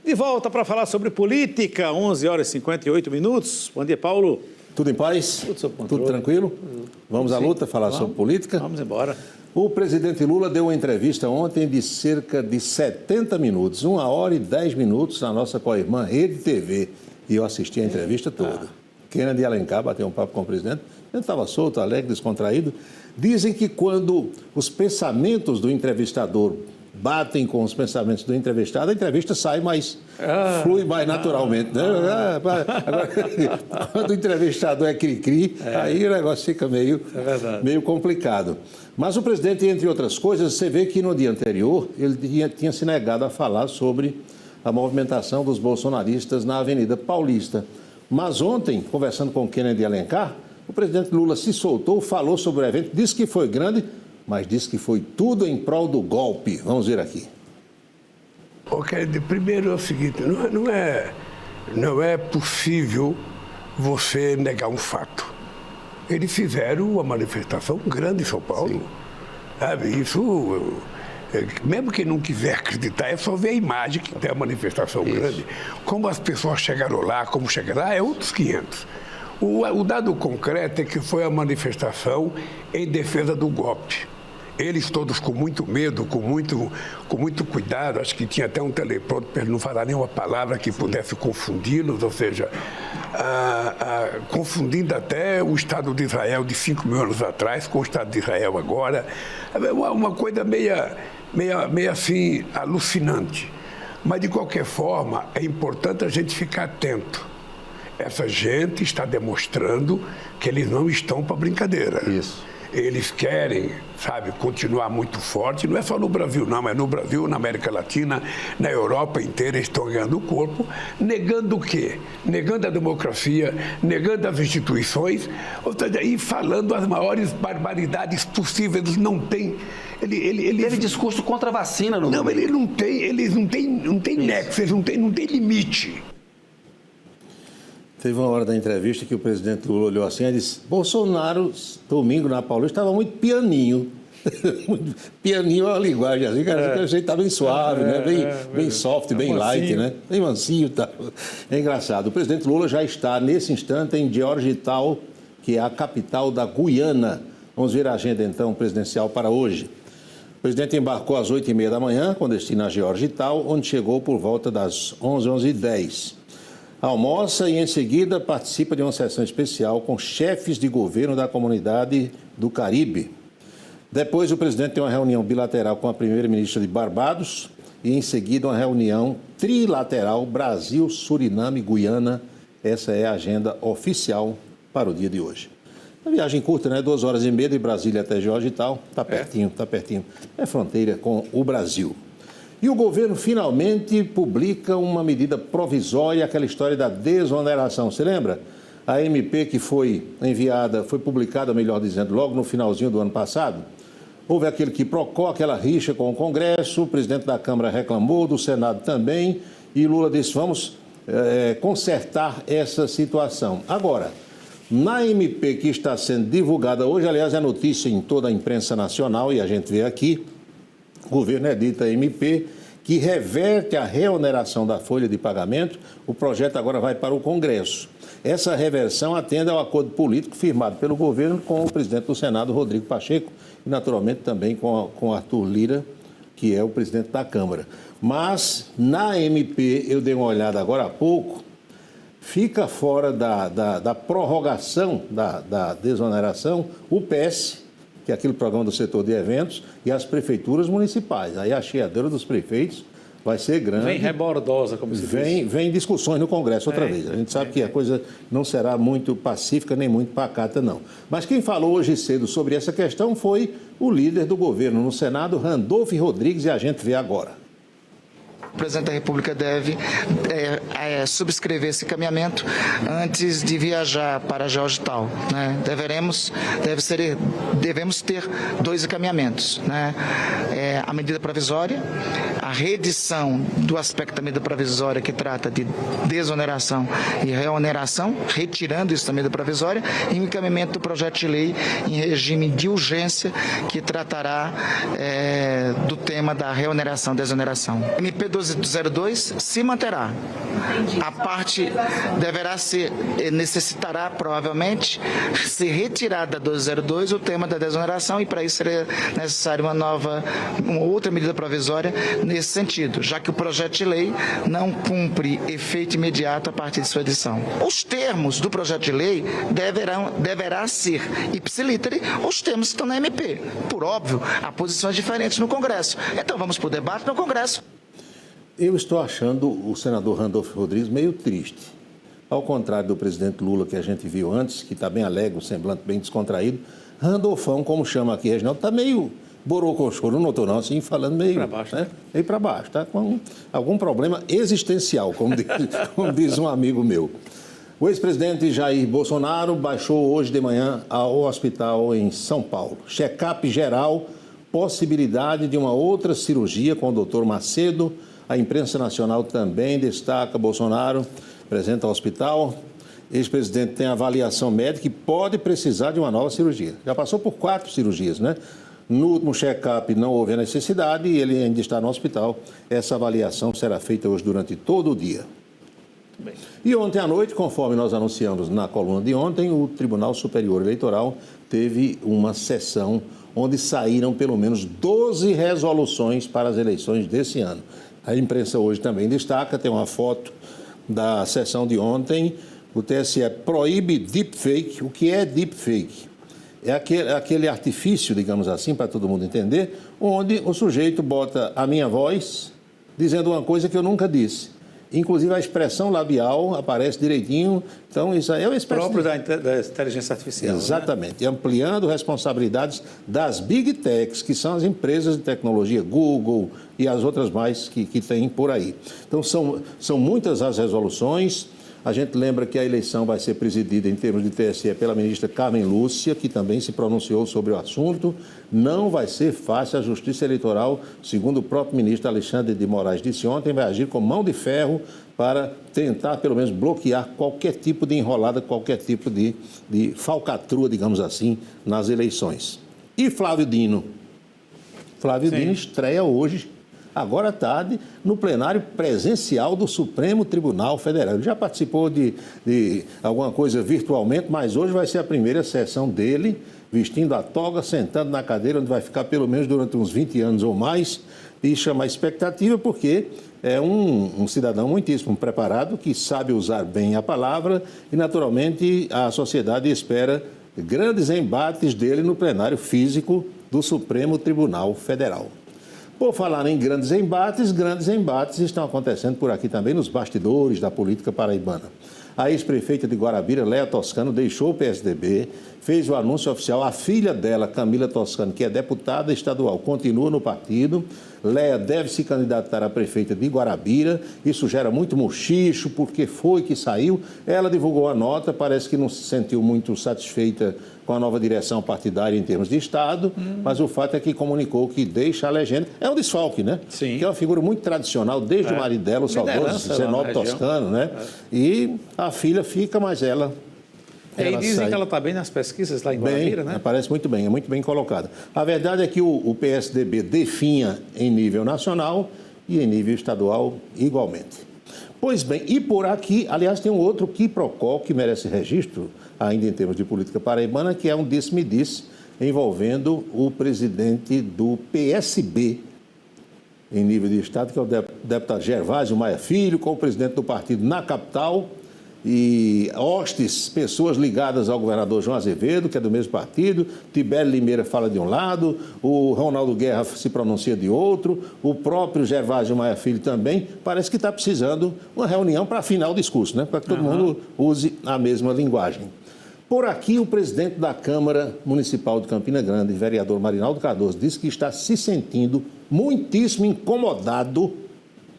De volta para falar sobre política, 11 horas e 58 minutos. Bom dia, Paulo. Tudo em paz? Tudo sob controle. Tudo tranquilo? Vamos à luta, falar sobre política? Vamos embora. O presidente Lula deu uma entrevista ontem de cerca de 70 minutos, 1 hora e 10 minutos na nossa co-irmã Rede TV. E eu assisti a entrevista toda. Kennedy Alencar bateu um papo com o presidente. Ele estava solto, alegre, descontraído. Dizem que quando os pensamentos do entrevistador batem com os pensamentos do entrevistado, a entrevista sai mais, flui mais naturalmente. Né? Agora, quando o entrevistador é cri-cri, aí o negócio fica meio complicado. Mas o presidente, entre outras coisas, você vê que no dia anterior ele tinha se negado a falar sobre a movimentação dos bolsonaristas na Avenida Paulista. Mas ontem, conversando com Kennedy Alencar, o presidente Lula se soltou, falou sobre o evento, disse que foi grande, mas disse que foi tudo em prol do golpe. Vamos ver aqui. Ok, primeiro é o seguinte, não é possível você negar um fato. Eles fizeram uma manifestação grande em São Paulo. Sabe, isso, mesmo quem não quiser acreditar, é só ver a imagem que tem a manifestação grande. Como as pessoas chegaram lá, como chegaram lá, é outros 500. O dado concreto é que foi a manifestação em defesa do golpe. Eles todos com muito medo, com muito cuidado, acho que tinha até um teleprompter para ele não falar nenhuma palavra que pudesse confundi-los, ou seja, confundindo até o Estado de Israel de 5 mil anos atrás com o Estado de Israel agora. Uma coisa meio assim alucinante. Mas, de qualquer forma, é importante a gente ficar atento. Essa gente está demonstrando que eles não estão para brincadeira. Isso. Eles querem, sabe, continuar muito forte. Não é só no Brasil, não. É no Brasil, na América Latina, na Europa inteira, eles estão ganhando o corpo. Negando o quê? Negando a democracia, negando as instituições, ou seja, e falando as maiores barbaridades possíveis. Eles não têm... Teve discurso contra a vacina no Não, eles não têm nexo, eles não têm limite. Teve uma hora da entrevista que o presidente Lula olhou assim e disse: Bolsonaro, domingo na Paulista, estava muito pianinho. Pianinho é uma linguagem assim, cara, que a gente está bem suave, né? bem soft, bem light, né? Bem mansinho e tal. É engraçado. O presidente Lula já está, nesse instante, em Georgetown, que é a capital da Guiana. Vamos ver a agenda, então, presidencial para hoje. O presidente embarcou às 8h30 da manhã, com destino a Georgetown, onde chegou por volta das 11h10. Almoça e, em seguida, participa de uma sessão especial com chefes de governo da comunidade do Caribe. Depois, o presidente tem uma reunião bilateral com a primeira-ministra de Barbados e, em seguida, uma reunião trilateral Brasil, Suriname e Guiana. Essa é a agenda oficial para o dia de hoje. Uma viagem curta, né? 2h30 de Brasília até Georgetown. Está pertinho, está pertinho. É fronteira com o Brasil. E o governo finalmente publica uma medida provisória, aquela história da desoneração. Você lembra? A MP que foi enviada, foi publicada, melhor dizendo, logo no finalzinho do ano passado. Houve aquele que procurou aquela rixa com o Congresso, o presidente da Câmara reclamou, do Senado também, e Lula disse: vamos consertar essa situação. Agora, na MP que está sendo divulgada hoje, aliás, é notícia em toda a imprensa nacional, e a gente vê aqui, o governo edita a MP que reverte a reoneração da folha de pagamento. O projeto agora vai para o Congresso. Essa reversão atende ao acordo político firmado pelo governo com o presidente do Senado, Rodrigo Pacheco, e naturalmente também com Arthur Lira, que é o presidente da Câmara. Mas na MP, eu dei uma olhada agora há pouco, fica fora da prorrogação da desoneração o PS, que é aquele programa do setor de eventos, e as prefeituras municipais. Aí a chiadeira dos prefeitos vai ser grande. Vem rebordosa, como se diz. Vem discussões no Congresso outra vez. A gente sabe que a coisa não será muito pacífica nem muito pacata, não. Mas quem falou hoje cedo sobre essa questão foi o líder do governo no Senado, Randolph Rodrigues, e a gente vê agora. O presidente da República deve subscrever esse encaminhamento antes de viajar para Georgetown, né? Devemos ter 2 encaminhamentos, né? A medida provisória, a reedição do aspecto da medida provisória que trata de desoneração e reoneração, retirando isso da medida provisória, e o encaminhamento do projeto de lei em regime de urgência que tratará do tema da reoneração e desoneração. MP 1202 se manterá. A parte necessitará provavelmente ser retirada da 1202 o tema da desoneração, e para isso seria necessário uma outra medida provisória nesse sentido, já que o projeto de lei não cumpre efeito imediato a partir de sua edição. Os termos do projeto de lei deverá ser ipsiliteri os termos que estão na MP. Por óbvio, há posições diferentes no Congresso. Então vamos para o debate no Congresso. Eu estou achando o senador Randolfo Rodrigues meio triste. Ao contrário do presidente Lula, que a gente viu antes, que está bem alegre, um semblante bem descontraído, Randolfão, como chama aqui Reginaldo, está meio borocochô, não notou não, assim, falando meio para baixo, né? Meio para baixo, está com algum problema existencial, como diz um amigo meu. O ex-presidente Jair Bolsonaro baixou hoje de manhã ao hospital em São Paulo. Check-up geral, possibilidade de uma outra cirurgia com o doutor Macedo. A imprensa nacional também destaca Bolsonaro, presente ao hospital. Ex-presidente tem avaliação médica e pode precisar de uma nova cirurgia. Já passou por 4 cirurgias, né? No último check-up não houve a necessidade e ele ainda está no hospital. Essa avaliação será feita hoje durante todo o dia. Bem. E ontem à noite, conforme nós anunciamos na coluna de ontem, o Tribunal Superior Eleitoral teve uma sessão onde saíram pelo menos 12 resoluções para as eleições desse ano. A imprensa hoje também destaca, tem uma foto da sessão de ontem. O TSE proíbe deepfake. O que é deepfake? É aquele artifício, digamos assim, para todo mundo entender, onde o sujeito bota a minha voz dizendo uma coisa que eu nunca disse. Inclusive a expressão labial aparece direitinho. Então, isso aí é uma espécie próprio da inteligência artificial. Exatamente. Né? Ampliando responsabilidades das Big Techs, que são as empresas de tecnologia, Google e as outras mais que tem por aí. Então, são muitas as resoluções. A gente lembra que a eleição vai ser presidida, em termos de TSE, pela ministra Carmen Lúcia, que também se pronunciou sobre o assunto. Não vai ser fácil. A Justiça Eleitoral, segundo o próprio ministro Alexandre de Moraes disse ontem, vai agir com mão de ferro para tentar, pelo menos, bloquear qualquer tipo de enrolada, qualquer tipo de falcatrua, digamos assim, nas eleições. E Flávio Dino? Flávio Dino estreia hoje, agora à tarde, no plenário presencial do Supremo Tribunal Federal. Ele já participou de alguma coisa virtualmente, mas hoje vai ser a primeira sessão dele, vestindo a toga, sentando na cadeira, onde vai ficar pelo menos durante uns 20 anos ou mais, e chama a expectativa porque é um cidadão muitíssimo preparado, que sabe usar bem a palavra, e naturalmente a sociedade espera grandes embates dele no plenário físico do Supremo Tribunal Federal. Por falar em grandes embates estão acontecendo por aqui também nos bastidores da política paraibana. A ex-prefeita de Guarabira, Léa Toscano, deixou o PSDB, fez o anúncio oficial. A filha dela, Camila Toscano, que é deputada estadual, continua no partido. Léa deve se candidatar a prefeita de Guarabira. Isso gera muito mochicho, porque foi que saiu. Ela divulgou a nota, parece que não se sentiu muito satisfeita com a nova direção partidária em termos de Estado, mas o fato é que comunicou que deixa a legenda. É um desfalque, né? Sim. Que é uma figura muito tradicional, desde o marido dela, o saudoso Zenóbio Toscano, né? E a filha fica, mas ela dizem sai. Que ela está bem nas pesquisas lá em Guarabira, né? Parece muito bem, é muito bem colocada. A verdade é que o PSDB definha em nível nacional e em nível estadual igualmente. Pois bem, e por aqui, aliás, tem um outro quiprocó que merece registro, ainda em termos de política paraibana, que é um disse-me-disse envolvendo o presidente do PSB em nível de Estado, que é o deputado Gervásio Maia Filho, com o presidente do partido na capital, e hostes, pessoas ligadas ao governador João Azevedo, que é do mesmo partido. Tibério Limeira fala de um lado, o Ronaldo Guerra se pronuncia de outro, o próprio Gervásio Maia Filho também. Parece que está precisando uma reunião para afinar o discurso, né? Para que todo mundo use a mesma linguagem. Por aqui, o presidente da Câmara Municipal de Campina Grande, vereador Marinaldo Cardoso, disse que está se sentindo muitíssimo incomodado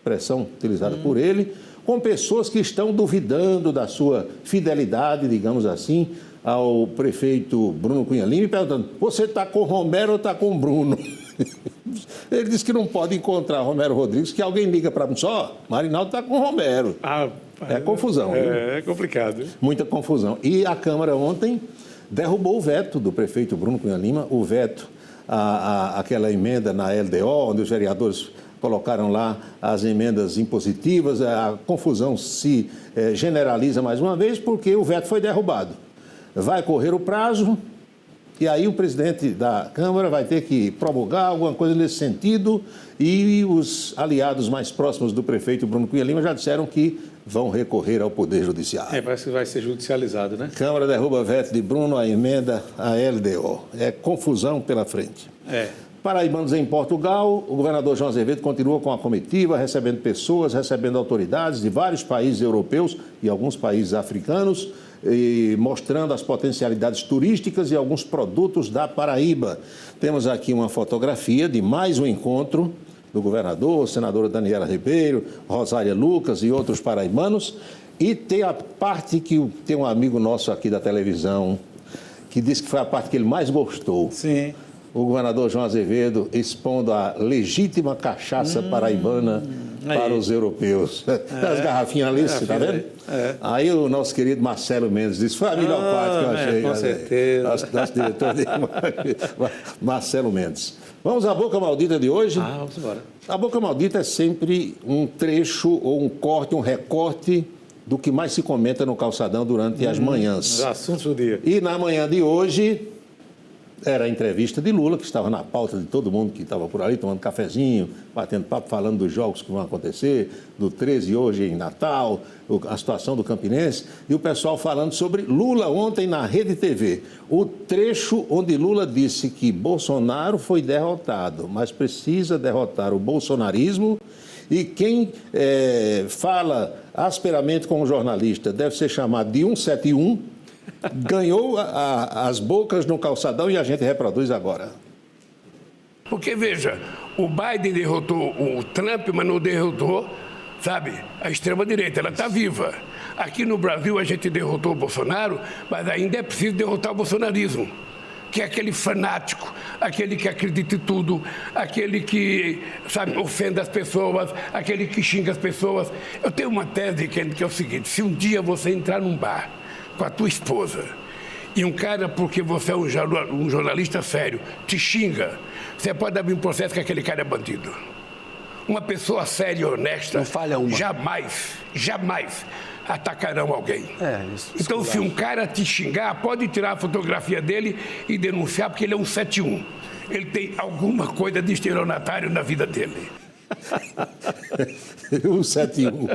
expressão utilizada por ele, com pessoas que estão duvidando da sua fidelidade, digamos assim, ao prefeito Bruno Cunha Lima e perguntando: você está com Romero ou está com Bruno? Ele disse que não pode encontrar Romero Rodrigues, que alguém liga para mim só, Marinaldo está com Romero. É confusão. É complicado. Muita confusão. E a Câmara ontem derrubou o veto do prefeito Bruno Cunha Lima, o veto aquela emenda na LDO, onde os vereadores colocaram lá as emendas impositivas. A confusão se generaliza mais uma vez porque o veto foi derrubado. Vai correr o prazo e aí o presidente da Câmara vai ter que promulgar alguma coisa nesse sentido, e os aliados mais próximos do prefeito Bruno Cunha Lima já disseram que vão recorrer ao Poder Judiciário. Parece que vai ser judicializado, né? Câmara derruba veto de Bruno à emenda à LDO. É confusão pela frente. Paraibanos em Portugal, o governador João Azevedo continua com a comitiva, recebendo pessoas, recebendo autoridades de vários países europeus e alguns países africanos, e mostrando as potencialidades turísticas e alguns produtos da Paraíba. Temos aqui uma fotografia de mais um encontro do governador, senadora Daniela Ribeiro, Rosária Lucas e outros paraibanos. E tem a parte que tem um amigo nosso aqui da televisão que disse que foi a parte que ele mais gostou. Sim. O governador João Azevedo expondo a legítima cachaça paraibana para os europeus. As garrafinhas ali, você está vendo? Aí o nosso querido Marcelo Mendes disse: foi a melhor parte que eu achei. Com certeza. Nosso diretor de Marcelo Mendes. Vamos à Boca Maldita de hoje? Vamos embora. A Boca Maldita é sempre um trecho ou um corte, um recorte do que mais se comenta no calçadão durante as manhãs. Os assuntos do dia. E na manhã de hoje era a entrevista de Lula, que estava na pauta de todo mundo que estava por ali, tomando cafezinho, batendo papo, falando dos jogos que vão acontecer, do 13 hoje em Natal, a situação do Campinense, e o pessoal falando sobre Lula ontem na Rede TV. O trecho onde Lula disse que Bolsonaro foi derrotado, mas precisa derrotar o bolsonarismo, e quem fala asperamente com o jornalista deve ser chamado de 171, ganhou as bocas no calçadão e a gente reproduz agora. Porque, veja, o Biden derrotou o Trump, mas não derrotou, sabe, a extrema-direita. Ela está viva. Aqui no Brasil a gente derrotou o Bolsonaro, mas ainda é preciso derrotar o bolsonarismo, que é aquele fanático, aquele que acredita em tudo, aquele que, sabe, ofende as pessoas, aquele que xinga as pessoas. Eu tenho uma tese que é o seguinte: se um dia você entrar num bar com a tua esposa e um cara, porque você é um jornalista sério, te xinga, você pode abrir um processo que aquele cara é bandido. Uma pessoa séria e honesta não falha uma. jamais atacarão alguém. Isso. Então, se um cara te xingar, pode tirar a fotografia dele e denunciar, porque ele é um 71. Ele tem alguma coisa de estelionatário na vida dele. 171.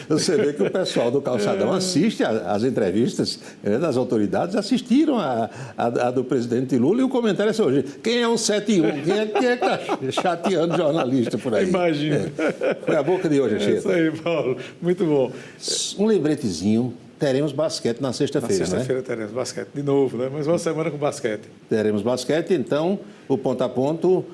Você vê que o pessoal do calçadão assiste às entrevistas das autoridades, assistiram a do presidente Lula, e o comentário é assim hoje: quem é 171? Quem é que está chateando jornalista por aí? Imagina. Foi a boca de hoje, Anchieta. É isso aí, Paulo. Muito bom. Um lembretezinho: teremos basquete na sexta-feira, Na sexta-feira teremos basquete de novo, né? Mais uma semana com basquete. Teremos basquete, então o ponto a ponto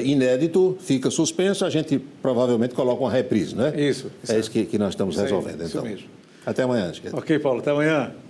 inédito fica suspenso, a gente provavelmente coloca uma reprise, né? Isso. É isso que nós estamos resolvendo, isso então. mesmo. Até amanhã, Anchieta. Ok, Paulo, até amanhã.